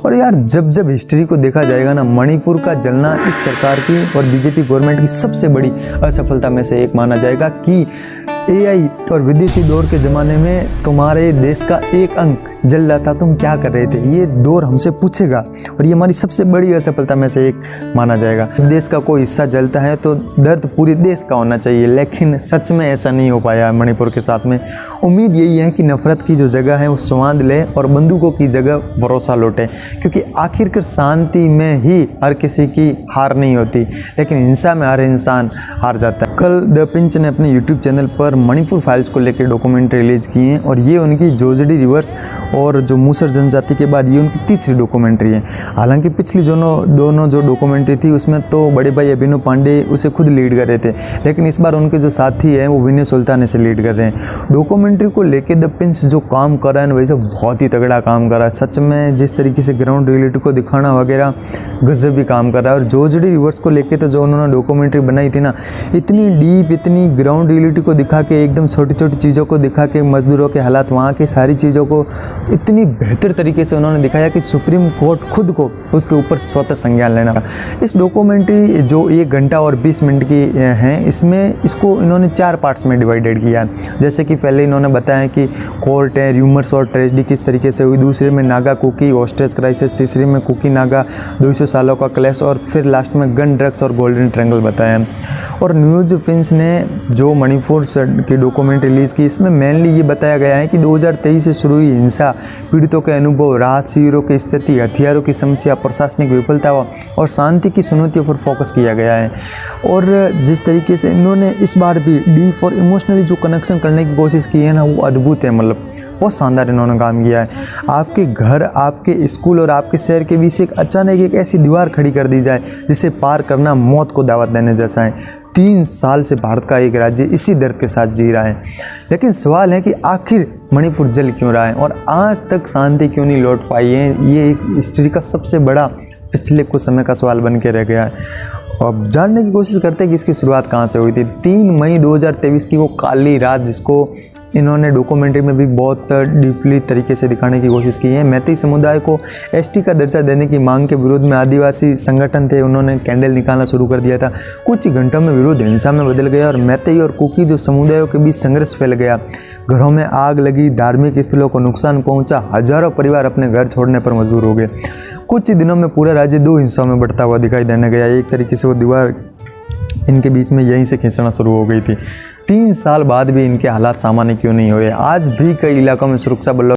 और यार जब जब हिस्ट्री को देखा जाएगा ना, मणिपुर का जलना इस सरकार की और बीजेपी गवर्नमेंट की सबसे बड़ी असफलता में से एक माना जाएगा कि एआई और विदेशी दौर के ज़माने में तुम्हारे देश का एक अंक जल रहा था, तुम क्या कर रहे थे, ये दौर हमसे पूछेगा और ये हमारी सबसे बड़ी असफलता में से एक माना जाएगा। देश का कोई हिस्सा जलता है तो दर्द पूरे देश का होना चाहिए, लेकिन सच में ऐसा नहीं हो पाया है मणिपुर के साथ में। उम्मीद यही है कि नफरत की जो जगह है वो स्वाद ले और बंदूकों की जगह भरोसा लौटे, क्योंकि आखिरकार शांति में ही हर किसी की हार नहीं होती, लेकिन हिंसा में हर इंसान हार जाता है। कल द पिंच ने अपने यूट्यूब चैनल पर मणिपुर फाइल्स को लेकर डॉक्यूमेंट्री रिलीज की है और ये उनकी जोजड़ी रिवर्स और जो मूसर जनजाति के बाद ये उनकी तीसरी डॉक्यूमेंट्री है। हालांकि पिछली दोनों जो डॉक्यूमेंट्री थी उसमें तो बड़े भाई अभिनव पांडे उसे खुद लीड कर रहे थे, लेकिन इस बार उनके जो साथी हैं वो विनय सुल्तान से लीड कर रहे हैं। डॉक्यूमेंट्री को लेकर द पिंच जो काम कर रहा है वैसे बहुत ही तगड़ा काम कर रहा है। सच में जिस तरीके से ग्राउंड रियलिटी को दिखाना वगैरह गजब भी काम कर रहा है। और जोजड़ी रिवर्स को लेकर तो जो उन्होंने डॉक्यूमेंट्री बनाई थी ना, इतनी डीप, इतनी ग्राउंड रियलिटी को दिखा के, एकदम छोटी छोटी चीज़ों को दिखा के, मजदूरों के हालात, वहाँ की सारी चीज़ों को इतनी बेहतर तरीके से उन्होंने दिखाया कि सुप्रीम कोर्ट खुद को उसके ऊपर स्वतः संज्ञान लेना। इस डॉक्यूमेंट्री जो 1 घंटा और 20 मिनट की है, इसमें इसको इन्होंने 4 पार्ट्स में डिवाइडेड किया है। जैसे कि पहले इन्होंने बताया कि कोर्ट है, र्यूमर्स और ट्रेजेडी किस तरीके से हुई, दूसरे में नागा कुकी हॉस्टेज क्राइसिस, तीसरे में कुकी नागा 200 सालों का क्लैश और फिर लास्ट में गन, ड्रग्स और गोल्डन ट्रायंगल बताया। और न्यूज़ फिंस ने जो मणिपुर की डॉक्यूमेंट्री रिलीज़ की, इसमें मेनली ये बताया गया है कि 2023 से शुरू हुई हिंसा, पीड़ितों के अनुभव, राहत शिविरों की स्थिति, हथियारों की समस्या, प्रशासनिक विफलता और शांति की चुनौतियों पर फोकस किया गया है। और जिस तरीके से इन्होंने इस बार भी डीप और इमोशनली जो कनेक्शन करने की कोशिश की है ना, वो अद्भुत है। मतलब बहुत शानदार इन्होंने काम किया है। आपके घर, आपके स्कूल और आपके शहर के बीच एक अचानक एक ऐसी दीवार खड़ी कर दी जाए जिसे पार करना मौत को दावत देने जैसा है। 3 साल से भारत का एक राज्य इसी दर्द के साथ जी रहा है, लेकिन सवाल है कि आखिर मणिपुर जल क्यों रहा है और आज तक शांति क्यों नहीं लौट पाई है। ये एक हिस्ट्री का सबसे बड़ा पिछले कुछ समय का सवाल बन के रह गया है। अब जानने की कोशिश करते हैं कि इसकी शुरुआत कहाँ से हुई थी। 3 मई 2023 की वो काली रात, जिसको इन्होंने डॉक्यूमेंट्री में भी बहुत डीपली तरीके से दिखाने की कोशिश की है। मैती समुदाय को एसटी का दर्जा देने की मांग के विरोध में आदिवासी संगठन थे, उन्होंने कैंडल निकालना शुरू कर दिया था। कुछ ही घंटों में विरोध हिंसा में बदल गया और मैती और कुकी जो समुदायों के बीच संघर्ष फैल गया। घरों में आग लगी, धार्मिक स्थलों को नुकसान पहुंचा, हजारों परिवार अपने घर छोड़ने पर मजबूर हो गए। कुछ ही दिनों में पूरा राज्य 2 हिस्सों में बढ़ता हुआ दिखाई देने गया। एक तरीके से वो दीवार इनके बीच में यहीं से खींचना शुरू हो गई थी। 3 साल बाद भी इनके हालात सामान्य क्यों नहीं हुए। आज भी कई इलाकों में सुरक्षा बलों